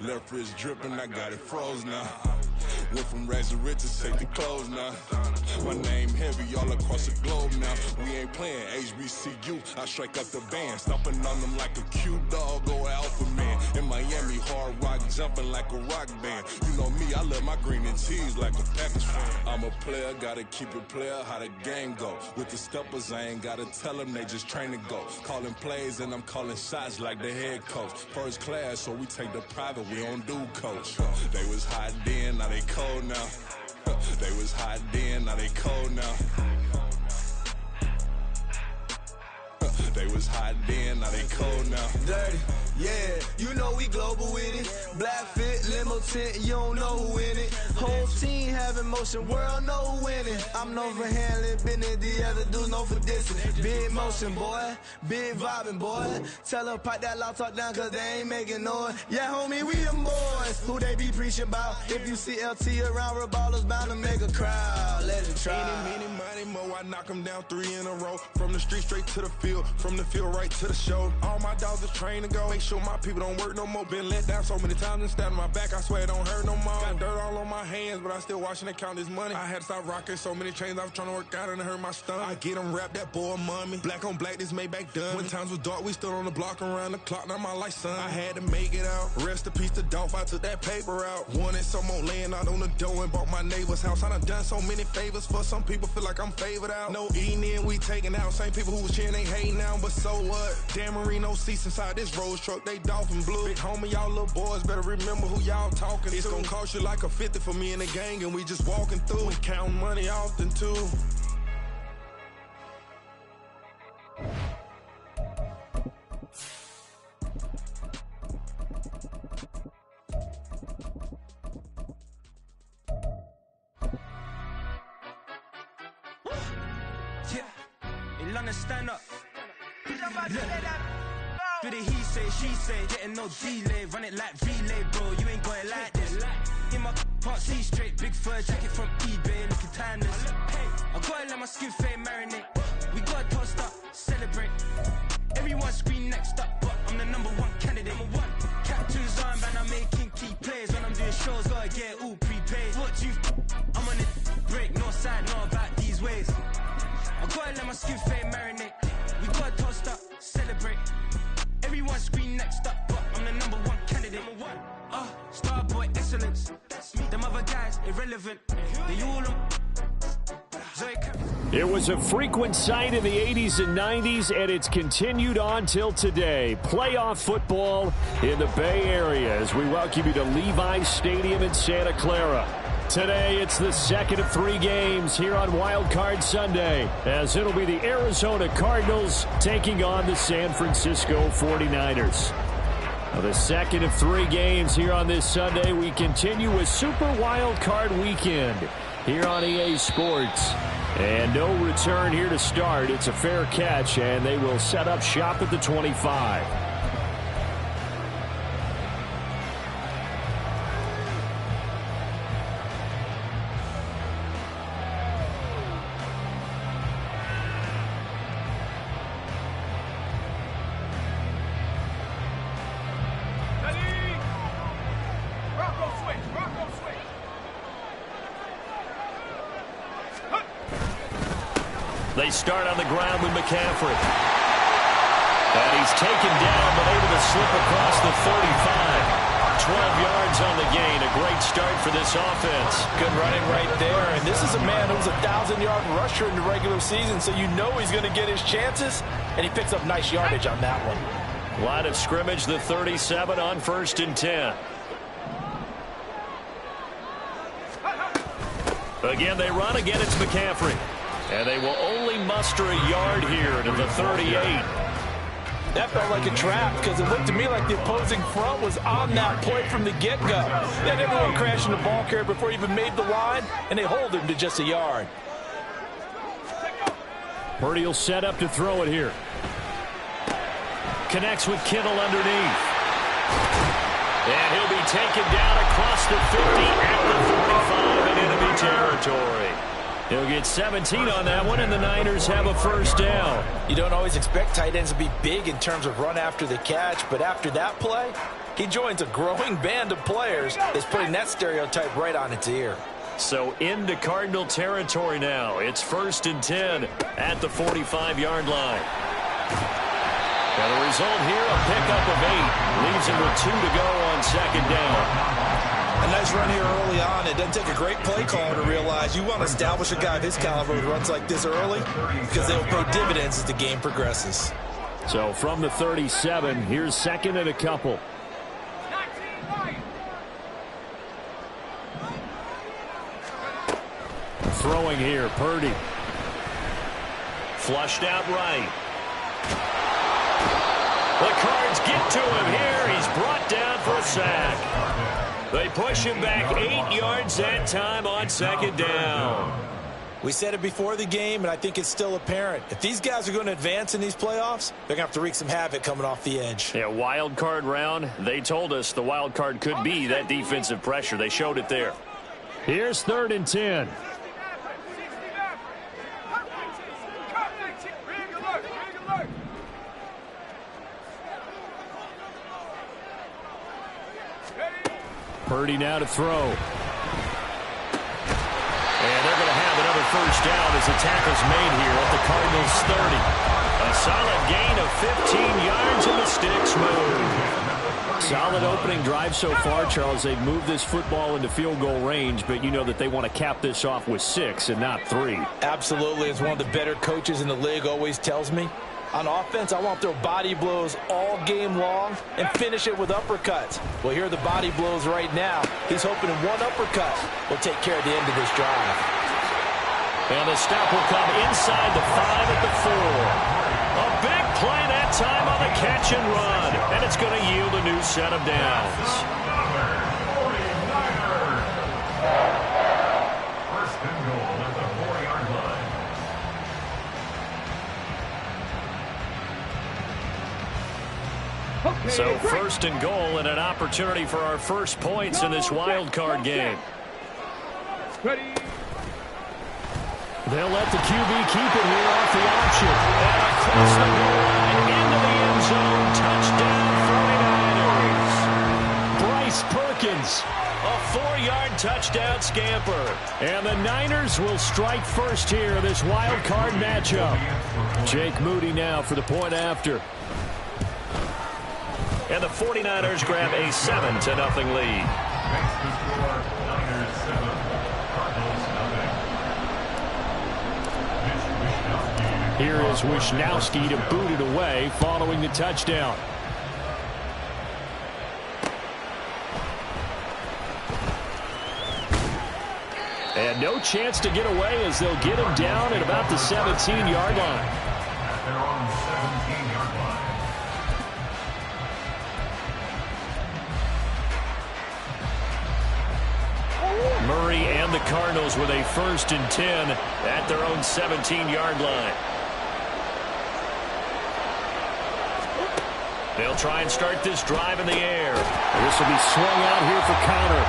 Left wrist dripping, I got it froze now. Went from rags to riches, take the clothes now. My name heavy all across the globe now. We ain't playing HBCU, I strike up the band. Stomping on them like a cute dog or alpha man. In Miami, hard rock jumping like a rock band. You know me, I love my green and cheese like a Packers fan. I'm a player, gotta keep it player, how the game go. With the steppers, I ain't gotta tell them, they just train to go. Calling plays and I'm calling shots like the head coach. First class, so we take the private, we don't do coach. They was hot then, now they cold now. They was hot then, now they cold now. They was hot then, now they cold now. Dirty, yeah, you know we global with it. Black fit, limo tint, you don't know who in it. Whole team having motion, world know who winning. I'm known for handling business, the other dudes known for dissing. Big motion, boy, big vibing, boy. Tell her pipe that loud talk down, cause they ain't making noise. Yeah, homie, we them boys, who they be preaching about. If you see LT around, Reballo's bound to make a crowd. Let it try. Any, money, mo, I knock them down 3 in a row. From the street straight to the field, from the field right to the show. All my dogs are trained to go. Make sure my people don't work no more. Been let down so many times and stabbed in my back, I swear it don't hurt no more. Got dirt all on my hands, but I still watching and count this money. I had to stop rocking so many chains, I was trying to work out and it hurt my stomach. I get them wrapped, that boy mommy. Black on black, this Maybach done. When times was dark, we stood on the block around the clock, now my life son. I had to make it out. Rest in peace to Dolph, I took that paper out. Wanted some more laying out on the dough and bought my neighbor's house. I done some many favors for some people, feel like I'm favored out. No eating in, we taking out. Same people who was cheering, they hating now, but so what? Dan Marino seats inside this Rolls truck, they Dolphin blue. Big homie, y'all little boys better remember who y'all talking to. It's gonna cost you like a 50 for me and the gang, and we just walking through. We counting money often too. Yeah, in London, stand up. Do the he say, she say, getting no delay. Run it like relay, bro, you ain't got it like this. In my part C straight, big fur jacket from eBay, looking timeless. I gotta let my skin fade marinate. We gotta toast up, celebrate. Everyone scream next up, but I'm the #1 candidate. Captain's armband, I'm making key plays. When I'm doing shows, gotta get it all prepaid. What you, I'm on it, break, no side, know about these ways. I gotta let my skin fade marinate. We gotta toast up, celebrate. Everyone scream next up, but I'm the #1 candidate. Starboy excellence. Them other guys irrelevant. They all It was a frequent sight in the 80s and 90s, and it's continued on till today. Playoff football in the Bay Area as we welcome you to Levi's Stadium in Santa Clara. Today, it's the second of 3 games here on Wild Card Sunday, as it'll be the Arizona Cardinals taking on the San Francisco 49ers. Now, the second of 3 games here on this Sunday. We continue with Super Wild Card Weekend here on EA Sports. And no return here to start. It's a fair catch, and they will set up shop at the 25. They start on the ground with McCaffrey. And he's taken down, but able to slip across the 35. 12 yards on the gain. A great start for this offense. Good running right there. And this is a man who was a 1,000-yard rusher in the regular season, so you know he's going to get his chances. And he picks up nice yardage on that one. Line of scrimmage, the 37 on 1st and 10. Again, they run. Again, it's McCaffrey. And they will only muster a yard here to the 38. That felt like a trap because it looked to me like the opposing front was on that play from the get-go. They had everyone crashing the ball carrier before he even made the line, and they hold him to just a yard. Purdy will set up to throw it here. Connects with Kittle underneath. And he'll be taken down across the 50 at the 45 in enemy territory. He'll get 17 on that one, and the Niners have a first down. You don't always expect tight ends to be big in terms of run after the catch, but after that play, He joins a growing band of players that's putting that stereotype right on its ear. So into Cardinal territory now. It's 1st and 10 at the 45-yard line. And the result here, a pickup of 8. Leaves him with 2 to go on 2nd down. A nice run here early on. It doesn't take a great play caller to realize you want to establish a guy of his caliber who runs like this early because they'll pay dividends as the game progresses. So from the 37, here's 2nd and a couple. Throwing here, Purdy. Flushed out right. The Cards get to him here. He's brought down for a sack. They push him back 8 yards that time on 2nd down. We said it before the game, and I think it's still apparent. If these guys are going to advance in these playoffs, they're going to have to wreak some havoc coming off the edge. Yeah, wild card round. They told us the wild card could be that defensive pressure. They showed it there. Here's 3rd and 10. Purdy now to throw. And they're going to have another 1st down as the tackle's made here at the Cardinals 30. A solid gain of 15 yards and the sticks move. Solid opening drive so far, Charles. They've moved this football into field goal range, but you know that they want to cap this off with 6 and not 3. Absolutely. As one of the better coaches in the league always tells me, on offense, I want to throw body blows all game long and finish it with uppercuts. Well, here are the body blows right now. He's hoping in one uppercut will take care of the end of this drive. And the stop will come inside the 5 at the 4. A big play that time on the catch and run. And it's going to yield a new set of downs. First and goal at the 4-yard line. So 1st and goal and an opportunity for our first points in this wild card game. Ready. They'll let the QB keep it here off the option. And across the goal line into the end zone. Touchdown 49ers. Bryce Perkins, a 4-yard touchdown scamper. And the Niners will strike first here in this wild card matchup. Jake Moody now for the point after. And the 49ers grab a 7-0 lead. Makes the score Niners 7, Cardinals nothing. Here is Wishnowski to boot it away following the touchdown. And no chance to get away as they'll get him down at about the 17-yard line. At their own 17-yard line. Murray and the Cardinals with a 1st and 10 at their own 17-yard line. They'll try and start this drive in the air. This will be swung out here for Connor.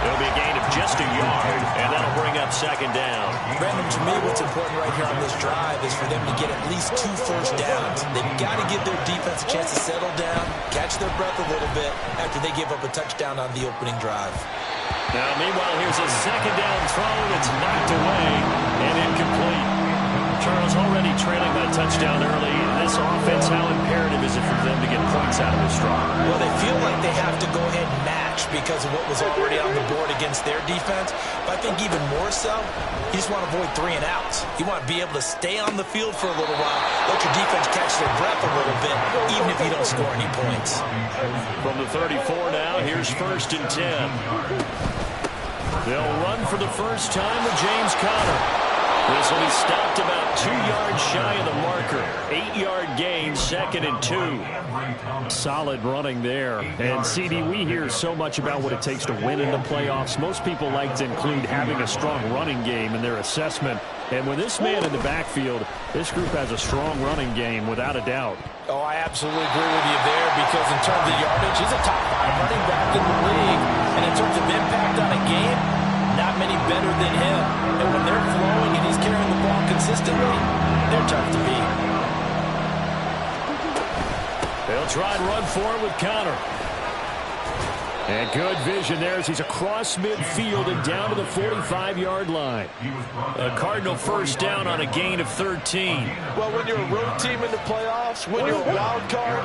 It'll be a gain of just a yard, and that'll bring up 2nd down. Brandon, to me, what's important right here on this drive is for them to get at least 2 first downs. They've got to give their defense a chance to settle down, catch their breath a little bit after they give up a touchdown on the opening drive. Now, meanwhile, here's a 2nd down throw that's knocked away and incomplete. Charles already trailing that touchdown early. This offense, how imperative is it for them to get points out of this drive? Well, they feel like they have to go ahead and match because of what was already on the board against their defense. But I think even more so, you just want to avoid 3 and outs. You want to be able to stay on the field for a little while, let your defense catch their breath a little bit, even if you don't score any points. From the 34 now, here's 1st and 10. They'll run for the first time with James Conner. This will be stopped about 2 yards shy of the marker. 8-yard gain, 2nd and 2. Solid running there. And, CD, we hear so much about what it takes to win in the playoffs. Most people like to include having a strong running game in their assessment. And with this man in the backfield, this group has a strong running game without a doubt. Oh, I absolutely agree with you there because in terms of yardage, he's a top 5 running back in the league. And in terms of impact on a game, not many better than him. And when they're flowing and he's carrying the ball consistently, they're tough to beat. They'll try and run for it with Conner. And good vision there as he's across midfield and down to the 45-yard line. A Cardinal first down on a gain of 13. Well, when you're a road team in the playoffs, when you're a wild card,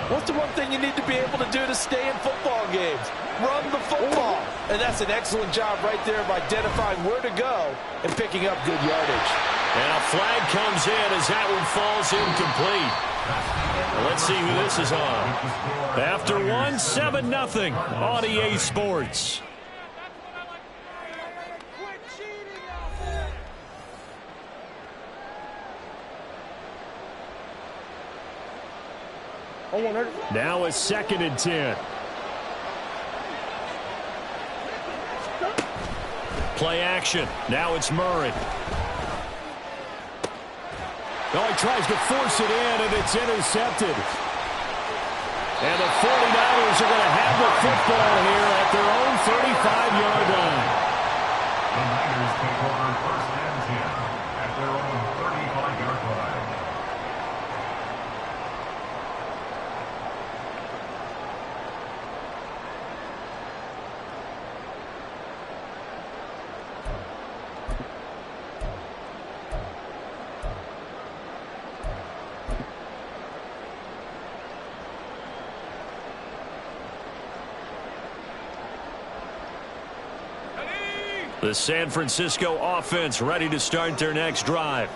what's the one thing you need to be able to do to stay in football games? Run the football. And that's an excellent job right there of identifying where to go and picking up good yardage. And a flag comes in as that one falls incomplete. Well, let's see who this is on. After 7-0 on EA Sports. Now a 2nd and 10. Play action. Now it's Murray. Oh, he tries to force it in, and it's intercepted. And the 49ers are going to have the football here at their own 35-yard line. The Niners take over 1st and 10 at their own 35-yard line. The San Francisco offense ready to start their next drive.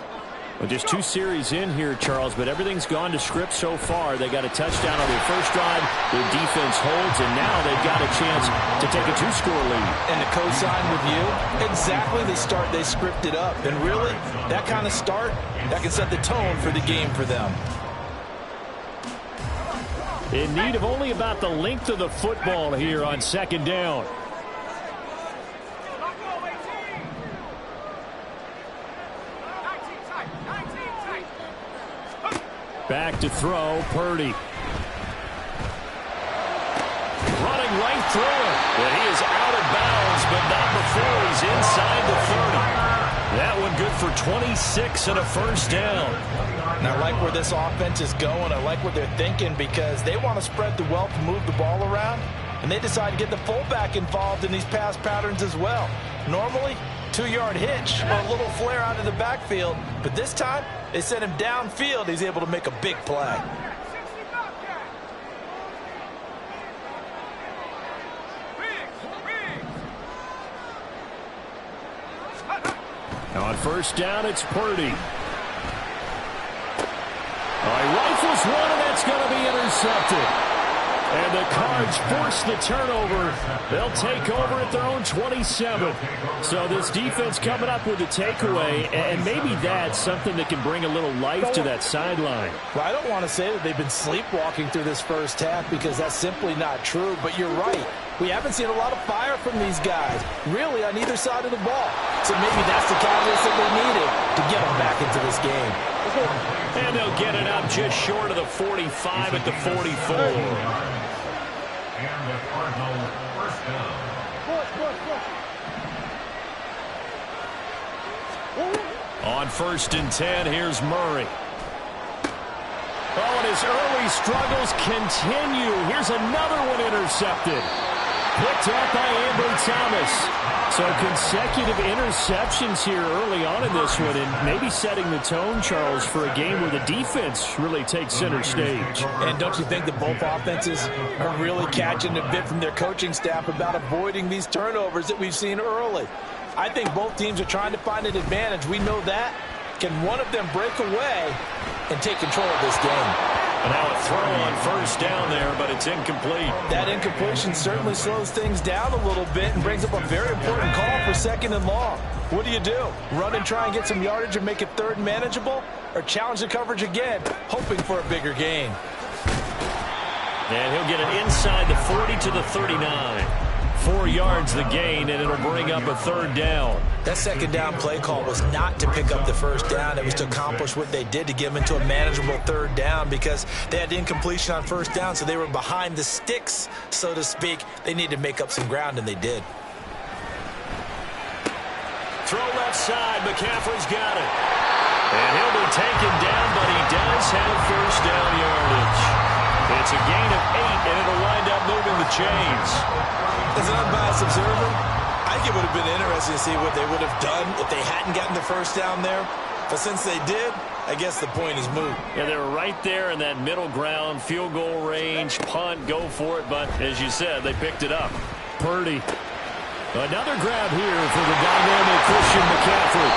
Well, just 2 series in here, Charles, but everything's gone to script so far. They got a touchdown on their first drive. Their defense holds, and now they've got a chance to take a 2-score lead. And to co-sign with you, exactly the start they scripted up. And really, that kind of start, that can set the tone for the game for them. In need of only about the length of the football here on 2nd down. Back to throw, Purdy. Running right through it. And he is out of bounds, but not before he's inside the 30. That one good for 26 and a first down. And I like where this offense is going. I like what they're thinking because they want to spread the wealth and move the ball around. And they decide to get the fullback involved in these pass patterns as well. Normally, 2-yard hitch or a little flare out of the backfield. But this time, they sent him downfield. He's able to make a big play. On first down, it's Purdy. He rifles one, and that's going to be intercepted. And the Cards force the turnover. They'll take over at their own 27. So this defense coming up with a takeaway, and maybe that's something that can bring a little life to that sideline. Well, I don't want to say that they've been sleepwalking through this first half because that's simply not true, but you're right. We haven't seen a lot of fire from these guys, really, on either side of the ball. So maybe that's the catalyst that they needed to get them back into this game. And they'll get it up just short of the 45 at the 44. And the Cardinal first down. On 1st and 10, here's Murray. Oh, and his early struggles continue. Here's another one intercepted. Picked up by Ambry Thomas. So consecutive interceptions here early on in this one, and maybe setting the tone, Charles, for a game where the defense really takes center stage. And don't you think that both offenses are really catching a bit from their coaching staff about avoiding these turnovers that we've seen early? I think both teams are trying to find an advantage. We know that. Can one of them break away and take control of this game? And now a throw on first down there, but it's incomplete. That incompletion certainly slows things down a little bit and brings up a very important call for 2nd and long. What do? Run and try and get some yardage and make it 3rd and manageable? Or challenge the coverage again, hoping for a bigger gain? And he'll get it inside the 40 to the 39. 4 yards the gain, and it'll bring up a 3rd down. That 2nd down play call was not to pick up the first down. It was to accomplish what they did, to get them into a manageable 3rd down, because they had incompletion on first down, so they were behind the sticks, so to speak. They needed to make up some ground, and they did. Throw left side. McCaffrey's got it. And he'll be taken down, but he does have first down yardage. It's a gain of 8, and it'll wind up moving the chains. As an unbiased observer, I think it would have been interesting to see what they would have done if they hadn't gotten the first down there. But since they did, I guess the point is moot. Yeah, they were right there in that middle ground, field goal range, punt, go for it. But as you said, they picked it up. Purdy. Another grab here for the dynamic Christian McCaffrey.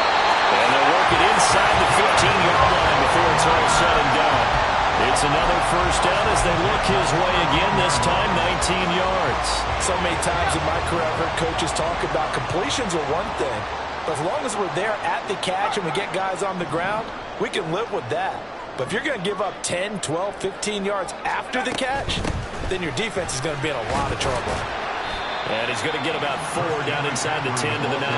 And they'll work it inside the 15-yard line before it's all said and done. It's another first down as they look his way again, this time 19 yards. So many times in my career I've heard coaches talk about completions are one thing. But as long as we're there at the catch and we get guys on the ground, we can live with that. But if you're going to give up 10, 12, 15 yards after the catch, then your defense is going to be in a lot of trouble. And he's going to get about 4 down inside the 10 to the 9.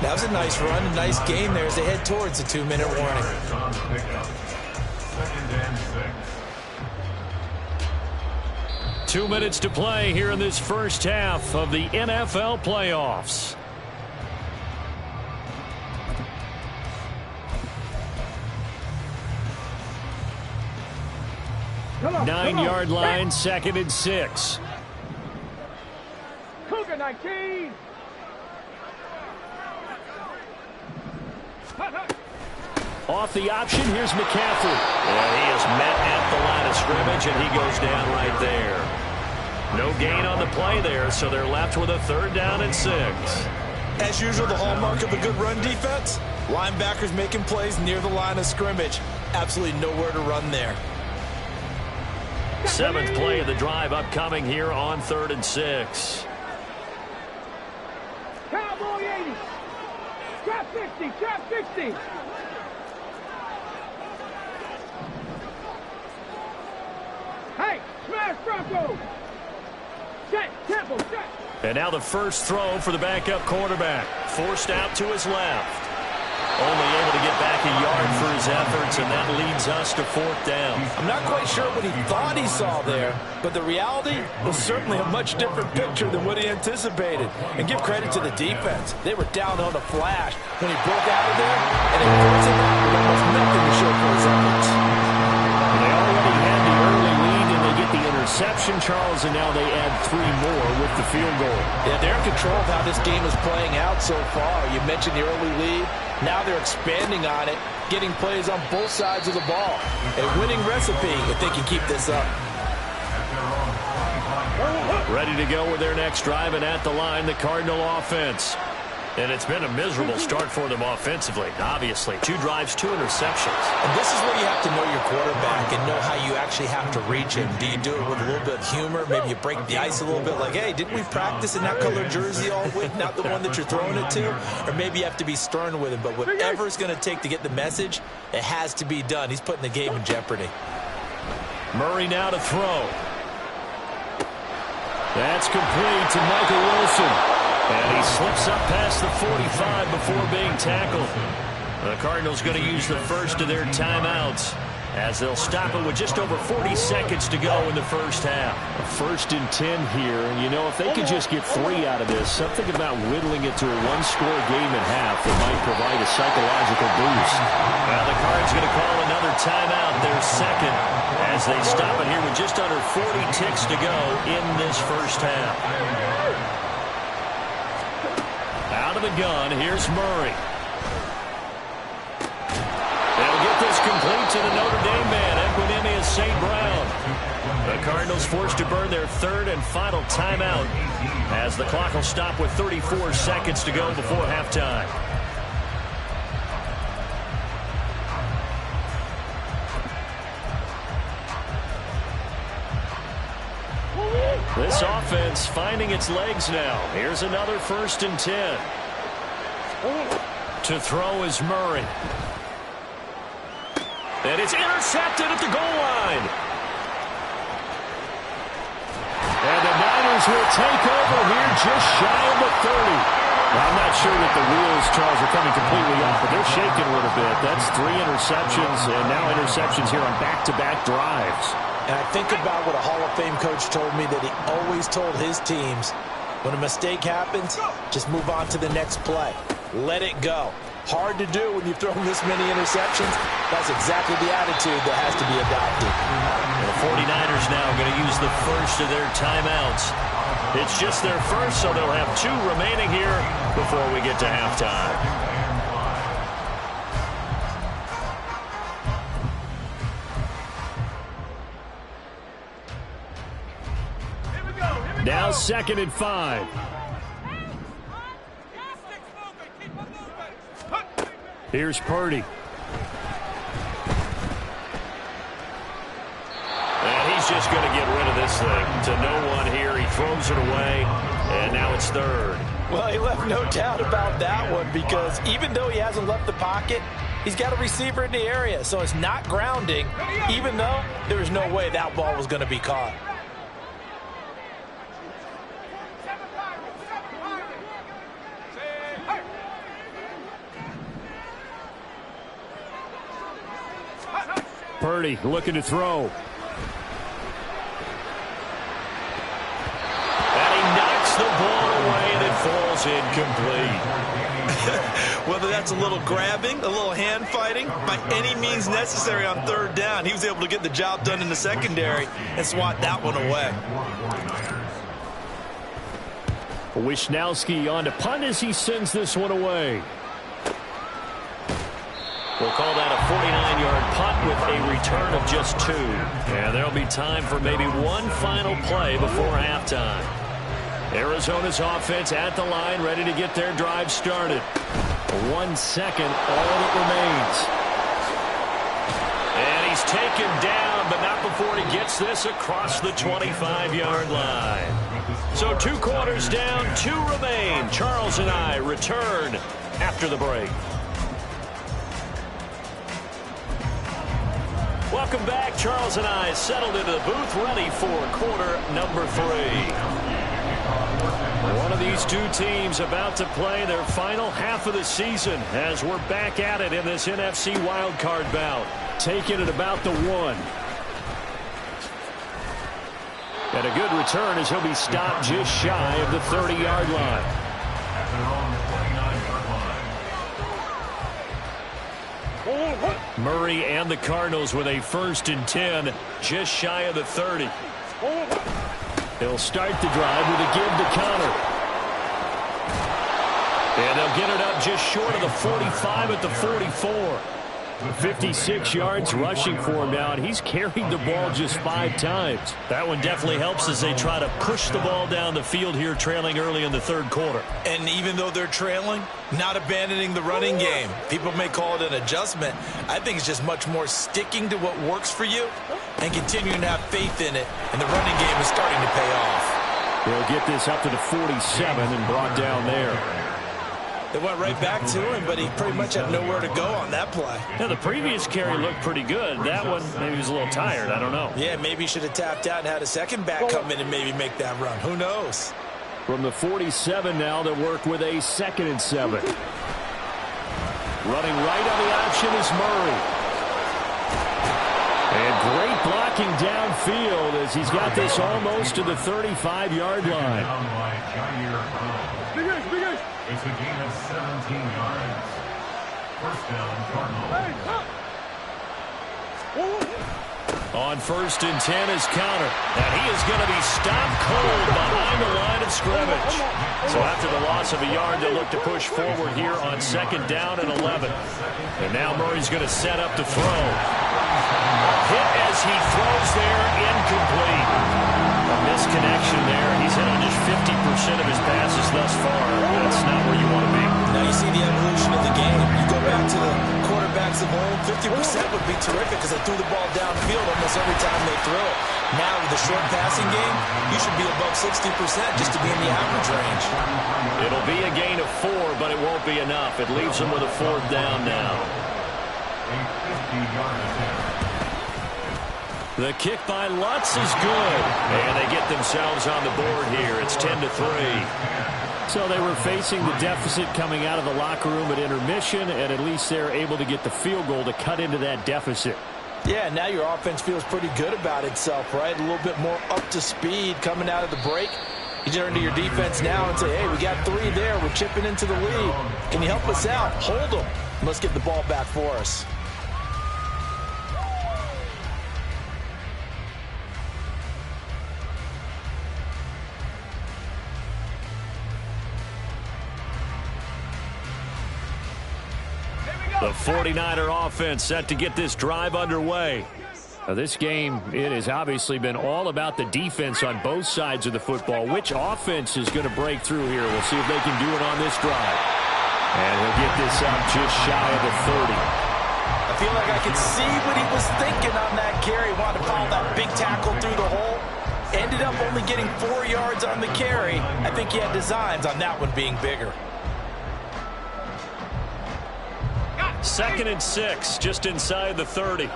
That was a nice run, a nice game there as they head towards the 2-minute warning. 2 minutes to play here in this first half of the NFL playoffs. Come on, 9-yard line, 2nd and 6. Cougar 19. Off the option, here's McCaffrey. And he is met at the line of scrimmage, and he goes down right there. No gain on the play there, so they're left with a 3rd down and 6. As usual, the hallmark of a good run defense, linebackers making plays near the line of scrimmage. Absolutely nowhere to run there. 7th play of the drive upcoming here on 3rd and 6. Cowboy 80. Trap 60. Trap 60. Hey, smash Bronco. Set. Temple. Set. And now the first throw for the backup quarterback. Forced out to his left. Only able to get back a yard for his efforts, and that leads us to 4th down. I'm not quite sure what he thought he saw there, but the reality was certainly a much different picture than what he anticipated. And give credit to the defense. They were down on a flash when he broke out of there, and it puts him out with almost nothing to show for his efforts. They already had the early lead, and they get the interception, Charles, and now they add 3 more with the field goal. Yeah, they're in control of how this game is playing out so far. You mentioned the early lead. Now they're expanding on it, getting plays on both sides of the ball. A winning recipe if they can keep this up. Ready to go with their next drive, and at the line, the Cardinal offense. And it's been a miserable start for them offensively, obviously. 2 drives, 2 interceptions. And this is where you have to know your quarterback and know how you actually have to reach him. Do you do it with a little bit of humor? Maybe you break the ice a little bit like, hey, didn't we practice in that color jersey all week, not the one that you're throwing it to? Or maybe you have to be stern with him. But whatever it's going to take to get the message, it has to be done. He's putting the game in jeopardy. Murray now to throw. That's complete to Michael Wilson. And he slips up past the 45 before being tackled. The Cardinals going to use the first of their timeouts as they'll stop it with just over 40 seconds to go in the first half. 1st and 10 here. And, you know, if they could just get 3 out of this, something about whittling it to a 1-score game at half that might provide a psychological boost. Now the Cards going to call another timeout, their 2nd, as they stop it here with just under 40 ticks to go in this first half. Out of the gun, here's Murray. They'll get this complete to the Notre Dame man, Equinemius St. Brown. The Cardinals forced to burn their 3rd and final timeout as the clock will stop with 34 seconds to go before halftime. This offense finding its legs now. Here's another 1st and 10. To throw is Murray. And it's intercepted at the goal line. And the Niners will take over here just shy of the 30. Now, I'm not sure that the wheels, Charles, are coming completely off, but they're shaking a little bit. That's 3 interceptions, and now interceptions here on back-to-back drives. And I think about what a Hall of Fame coach told me that he always told his teams, when a mistake happens, just move on to the next play. Let it go. Hard to do when you've thrown this many interceptions. That's exactly the attitude that has to be adopted. The 49ers now going to use the first of their timeouts. It's just their first, so they'll have 2 remaining here before we get to halftime. Now 2nd and 5. Here's Purdy. And he's just going to get rid of this thing to no one here. He throws it away, and now it's 3rd. Well, he left no doubt about that one, because even though he hasn't left the pocket, he's got a receiver in the area, so it's not grounding, even though there was no way that ball was going to be caught. Purdy looking to throw. And he knocks the ball away, and it falls incomplete. Whether that's a little grabbing, a little hand fighting, by any means necessary on 3rd down, he was able to get the job done in the secondary and swat that one away. Wisnowski on to punt as he sends this one away. We'll call that a 49-yard punt with a return of just 2. And there'll be time for maybe one final play before halftime. Arizona's offense at the line, ready to get their drive started. 1 second, all that remains. And he's taken down, but not before he gets this across the 25-yard line. So 2 quarters down, 2 remain. Charles and I return after the break. Welcome back. Charles and I settled into the booth, ready for quarter number 3. One of these 2 teams about to play their final half of the season as we're back at it in this NFC wildcard bout. Taking it about the 1. And a good return as he'll be stopped just shy of the 30-yard line. Murray and the Cardinals with a 1st and 10, just shy of the 30. They'll start the drive with a give to Connor. And they'll get it up just short of the 45 at the 44. 56 yards rushing for him now, and he's carried the ball just 5 times. That one definitely helps as they try to push the ball down the field here, trailing early in the 3rd quarter. And even though they're trailing, not abandoning the running game. People may call it an adjustment. I think it's just much more sticking to what works for you and continuing to have faith in it. And the running game is starting to pay off. They'll get this up to the 47 and brought down there. They went right back to him, but he pretty much had nowhere to go on that play. Yeah, the previous carry looked pretty good. That one, maybe he was a little tired. I don't know. Yeah, maybe he should have tapped out and had a second back come in and maybe make that run. Who knows? From the 47 now, they'll work with a 2nd and 7. Running right on the option is Murray. And great blocking downfield as he's got this almost to the 35-yard line. It's a gain of 17 yards. 1st down, Cardinals. On 1st and 10 is Connor. And he is going to be stopped cold behind the line of scrimmage. So after the loss of a yard, they'll look to push forward here on 2nd down and 11. And now Murray's going to set up to throw. Hit as he throws there, incomplete. A misconnection there. He's hit on just 50% of his passes thus far. That's not where you want to be. Now you see the evolution of the game. You go back to the quarterbacks of old, 50% would be terrific because they threw the ball downfield almost every time they threw it. Now with the short passing game, you should be above 60% just to be in the average range. It'll be a gain of 4, but it won't be enough. It leaves them with a 4th down now. The kick by Lutz is good. And they get themselves on the board here. It's 10-3. So they were facing the deficit coming out of the locker room at intermission, and at least they're able to get the field goal to cut into that deficit. Yeah, now your offense feels pretty good about itself, right? A little bit more up to speed coming out of the break. You turn to your defense now and say, hey, we got 3 there. We're chipping into the lead. Can you help us out? Hold them. Let's get the ball back for us. The 49er offense set to get this drive underway. Now this game, it has obviously been all about the defense on both sides of the football. Which offense is going to break through here? We'll see if they can do it on this drive. And he'll get this up just shy of the 30. I feel like I can see what he was thinking on that carry. Wanted to follow that big tackle through the hole. Ended up only getting 4 yards on the carry. I think he had designs on that one being bigger. 2nd and 6, just inside the 30.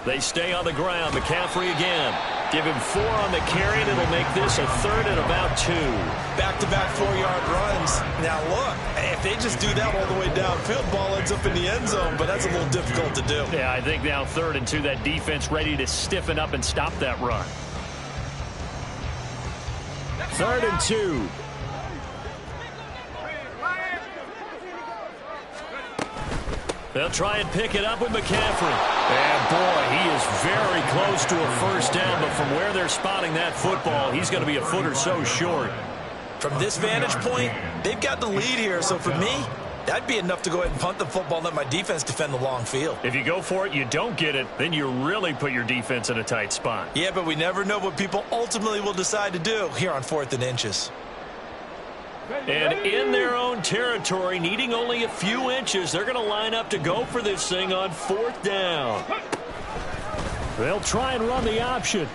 They stay on the ground. McCaffrey again. Give him 4 on the carry, and it'll make this a 3rd and about 2. Back-to-back 4-yard runs. Now, look, if they just do that all the way downfield, ball ends up in the end zone, but that's a little difficult to do. Yeah, I think now 3rd and 2, that defense ready to stiffen up and stop that run. 3rd and 2. They'll try and pick it up with McCaffrey. And, boy, he is very close to a first down, but from where they're spotting that football, he's going to be a foot or so short. From this vantage point, they've got the lead here, so for me, that'd be enough to go ahead and punt the football and let my defense defend the long field. If you go for it, you don't get it, then you really put your defense in a tight spot. Yeah, but we never know what people ultimately will decide to do here on 4th and inches. And in their own territory, needing only a few inches, they're going to line up to go for this thing on 4th down. They'll try and run the option.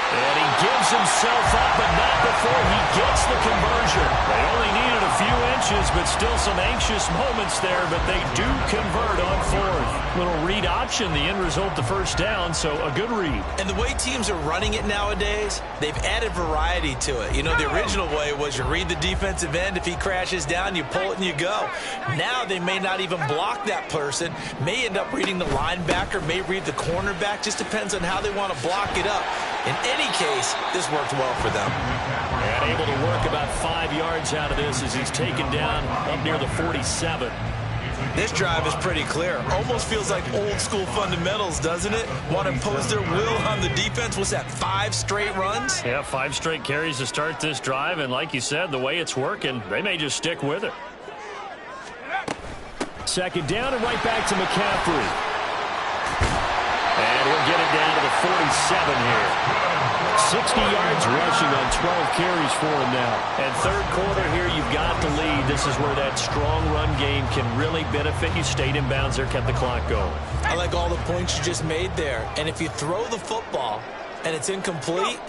And he gives himself up, but not before he gets the conversion. They only needed a few inches, but still some anxious moments there, but they do convert on 4th. Little read option, the end result, the first down, so a good read. And the way teams are running it nowadays, they've added variety to it. You know, the original way was you read the defensive end. If he crashes down, you pull it and you go. Now they may not even block that person, may end up reading the linebacker, may read the cornerback, just depends on how they want to block it up. In any case, this worked well for them. And able to work about 5 yards out of this as he's taken down up near the 47. This drive is pretty clear. Almost feels like old school fundamentals, doesn't it? Want to impose their will on the defense. What's that, 5 straight runs? Yeah, 5 straight carries to start this drive. And like you said, the way it's working, they may just stick with it. 2nd down and right back to McCaffrey. And he'll get it down to the 47 here. 60 yards rushing on 12 carries for him now. And 3rd quarter here, you've got the lead. This is where that strong run game can really benefit you. Stayed in bounds there, kept the clock going. I like all the points you just made there. And if you throw the football and it's incomplete,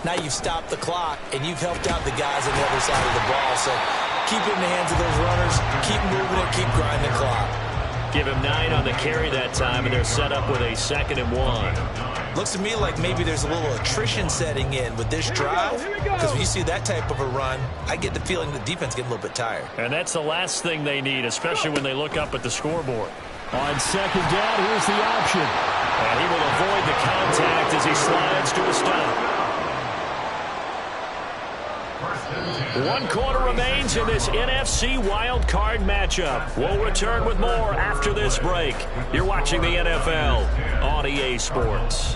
now you've stopped the clock and you've helped out the guys on the other side of the ball. So keep it in the hands of those runners. Keep moving it. Keep grinding the clock. Give him 9 on the carry that time, and they're set up with a 2nd and 1. Looks to me like maybe there's a little attrition setting in with this drive, because when you see that type of a run, I get the feeling the defense getting a little bit tired. And that's the last thing they need, especially when they look up at the scoreboard. On 2nd down, here's the option. And he will avoid the contact as he slides to a stop. 1 quarter remains in this NFC Wild Card matchup. We'll return with more after this break. You're watching the NFL on EA Sports.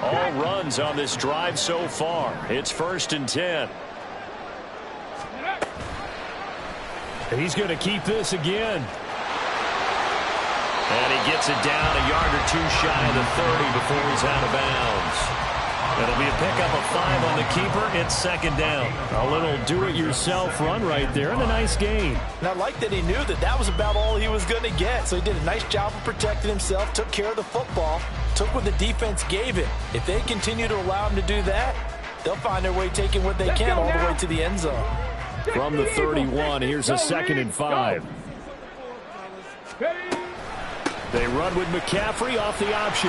All runs on this drive so far. It's 1st and 10. He's going to keep this again. And he gets it down a yard or 2 shy of the 30 before he's out of bounds. It'll be a pickup of 5 on the keeper. It's 2nd down. A little do-it-yourself run right there and a nice gain. And I like that he knew that that was about all he was going to get. So he did a nice job of protecting himself, took care of the football, took what the defense gave him. If they continue to allow him to do that, they'll find their way taking what they can all the way to the end zone. From the 31, here's a 2nd and 5. They run with McCaffrey off the option.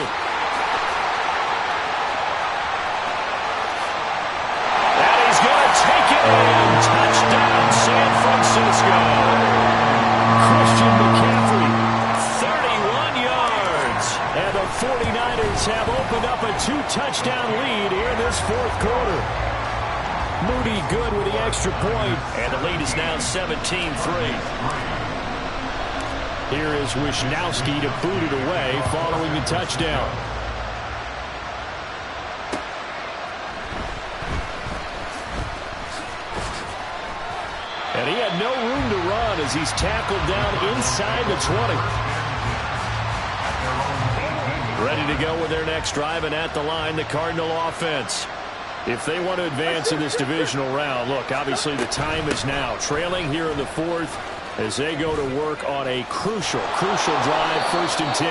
And he's going to take it in. Touchdown, San Francisco. Christian McCaffrey, 31 yards. And the 49ers have opened up a 2-touchdown lead here in this fourth quarter. Moody good with the extra point, and the lead is now 17-3. Here is Wisnowski to boot it away following the touchdown. And he had no room to run as he's tackled down inside the 20. Ready to go with their next drive, and at the line, the Cardinal offense. If they want to advance in this divisional round, look, obviously the time is now. Trailing here in the fourth as they go to work on a crucial drive, 1st and 10.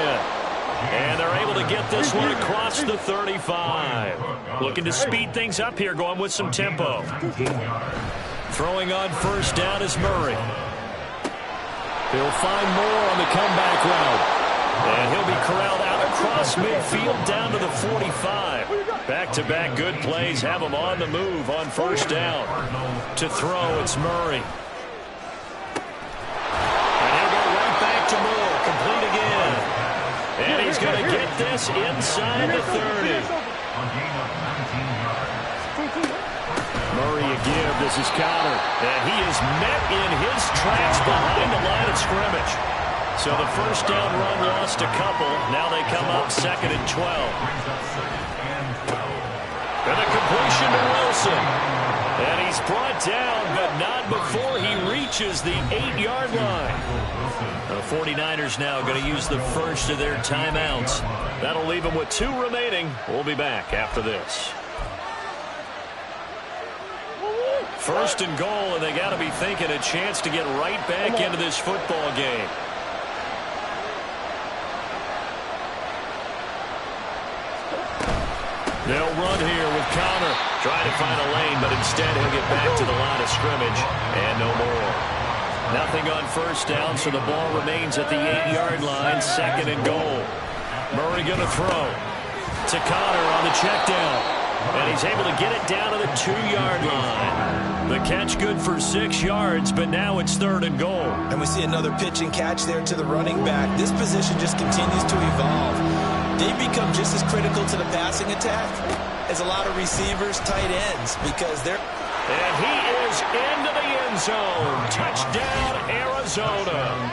And they're able to get this one across the 35. Looking to speed things up here, going with some tempo. Throwing on 1st down is Murray. He'll find more on the comeback route. And he'll be corralled out across midfield down to the 45. Back-to-back good plays have him on the move on 1st down. To throw, it's Murray. To Moore, complete again. And he's going to get this inside the 30. Murray again, this is Connor. And he is met in his tracks behind the line of scrimmage. So the 1st down run lost a couple. Now they come up 2nd and 12. And a completion to Wilson. And he's brought down, but not before he reaches the 8-yard line. The 49ers now going to use the first of their timeouts. That'll leave them with 2 remaining. We'll be back after this. 1st and goal, and they got to be thinking a chance to get right back into this football game. They'll run here with Connor. Trying to find a lane, but instead he'll get back to the line of scrimmage. And no more. Nothing on 1st down, so the ball remains at the 8-yard line. 2nd and goal. Murray going to throw to Connor on the check down. And he's able to get it down to the 2-yard line. The catch good for 6 yards, but now it's 3rd and goal. And we see another pitch and catch there to the running back. This position just continues to evolve. They become just as critical to the passing attack as a lot of receivers, tight ends, because they're... And he is into the end zone. Touchdown, Arizona.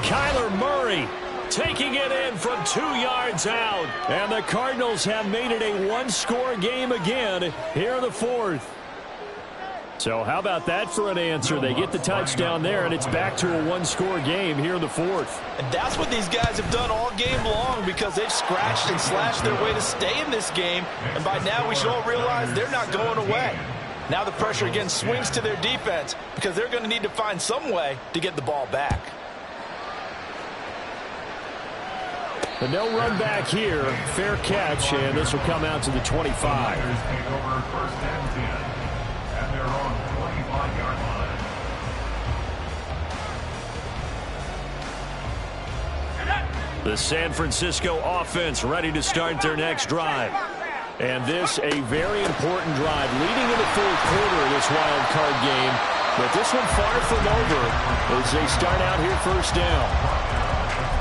Kyler Murray taking it in from 2 yards out. And the Cardinals have made it a 1-score game again here in the 4th. So how about that for an answer? They get the touchdown there, and it's back to a 1-score game here in the 4th. And that's what these guys have done all game long, because they've scratched and slashed their way to stay in this game. And by now we should all realize they're not going away. Now the pressure again swings to their defense, because they're going to need to find some way to get the ball back. But no run back here. Fair catch, and this will come out to the 25. The San Francisco offense ready to start their next drive. And this a very important drive leading in the 4th quarter of this wild card game. But this one far from over as they start out here 1st down.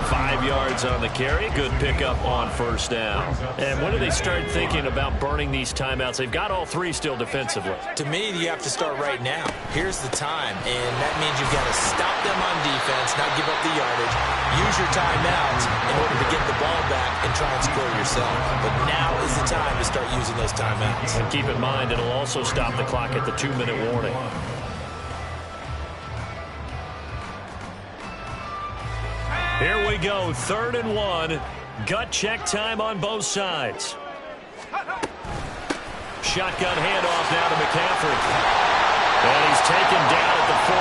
5 yards on the carry. Good pickup on 1st down. And when do they start thinking about burning these timeouts? They've got all 3 still defensively. To me, you have to start right now. Here's the time, and that means you've got to stop them on defense, not give up the yardage, use your timeouts in order to get the ball back and try and score yourself. But now is the time to start using those timeouts. And keep in mind, it'll also stop the clock at the 2-minute warning. Here we go, 3rd and 1. Gut check time on both sides. Shotgun handoff now to McCaffrey. And he's taken down at the 43,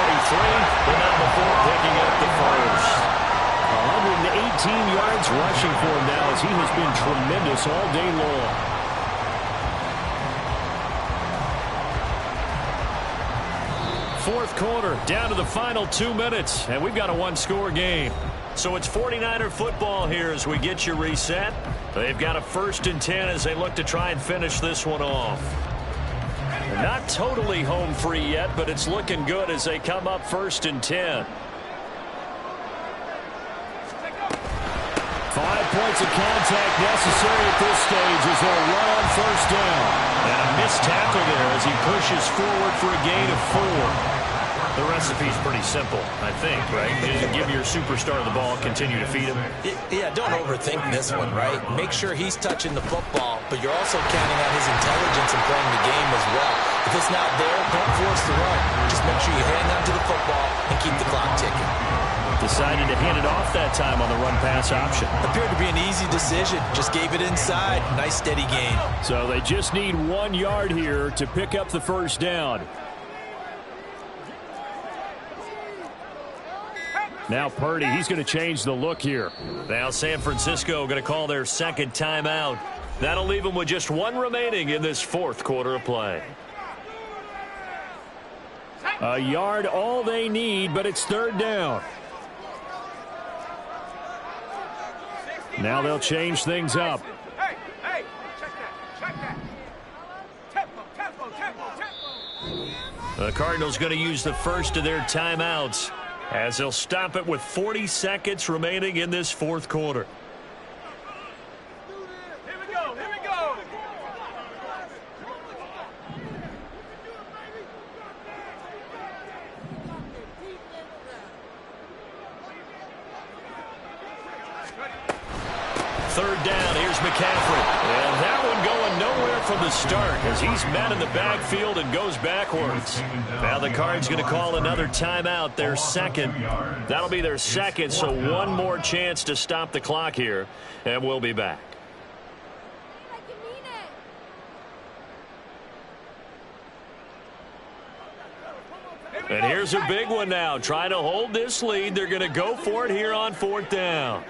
but not before picking up the first. 118 yards rushing for him now as he has been tremendous all day long. Fourth quarter, down to the final 2 minutes, and we've got a 1-score game. So it's 49er football here as we get you reset. They've got a 1st and 10 as they look to try and finish this one off. They're not totally home free yet, but it's looking good as they come up 1st and 10. 5 points of contact necessary at this stage as they'll run on 1st down. And a missed tackle there as he pushes forward for a gain of 4. The recipe's pretty simple, I think, right? Just give your superstar the ball, continue to feed him. Yeah, don't overthink this one, right? Make sure he's touching the football, but you're also counting on his intelligence in playing the game as well. If it's not there, don't force the run. Just make sure you hang on to the football and keep the clock ticking. Decided to hand it off that time on the run-pass option. Appeared to be an easy decision. Just gave it inside. Nice, steady gain. So they just need 1 yard here to pick up the 1st down. Now Purdy, he's going to change the look here. Now San Francisco going to call their 2nd timeout. That'll leave them with just 1 remaining in this 4th quarter of play. A yard all they need, but it's 3rd down. Now they'll change things up. Hey, check that. Tempo. The Cardinals going to use the 1st of their timeouts as they'll stop it with 40 seconds remaining in this 4th quarter. Here we go. 3rd down, here's McCaffrey. And that one going nowhere from the start as he's met in the backfield and goes backwards. Now the Cards going to call another timeout, their 2nd. That'll be their 2nd, so 1 more chance to stop the clock here, and we'll be back. And here's a big one now. Trying to hold this lead. They're going to go for it here on 4th down.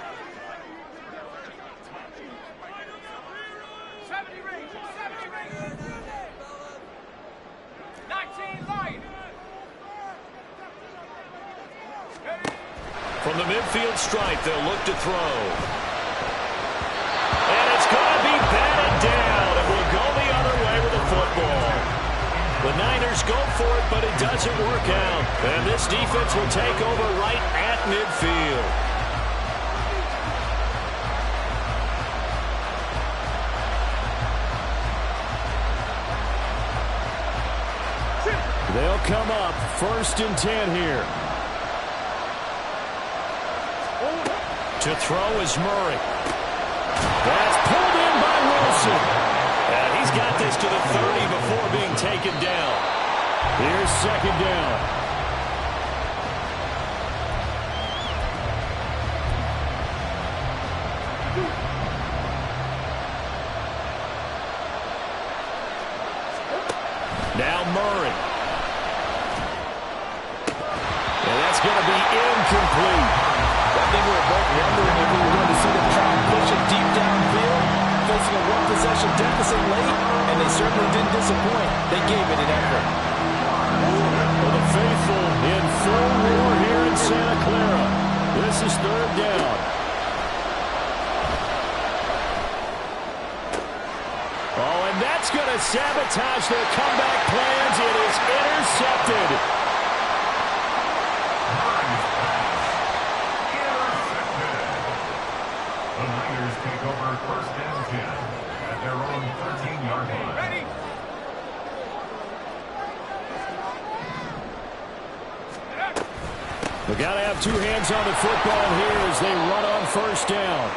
From the midfield stripe, they'll look to throw. And it's going to be batted down. It will go the other way with the football. The Niners go for it, but it doesn't work out. And this defense will take over right at midfield. They'll come up 1st and 10 here. To throw is Murray. That's pulled in by Wilson. And he's got this to the 30 before being taken down. Here's 2nd down. Now Murray. And that's going to be incomplete. I think we were both wondering if we were going to see them try and push it deep downfield, facing a 1-possession deficit late, and they certainly didn't disappoint. They gave it an effort. Well, the faithful in full roar here in Santa Clara. This is 3rd down. Oh, and that's going to sabotage their comeback plans. It is intercepted. The Niners take over 1st and 10 at their own 13-yard line. Ready? They've got to have 2 hands on the football here as they run on 1st down.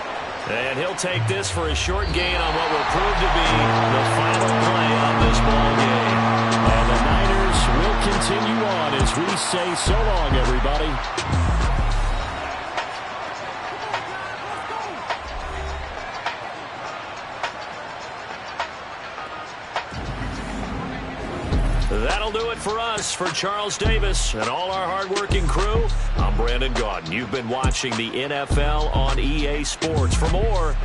And he'll take this for a short gain on what will prove to be the final play of this ball game. And the Niners will continue on as we say so long, everybody. That'll do it for us. For Charles Davis and all our hardworking crew, I'm Brandon Gaudin. You've been watching the NFL on EA Sports. For more,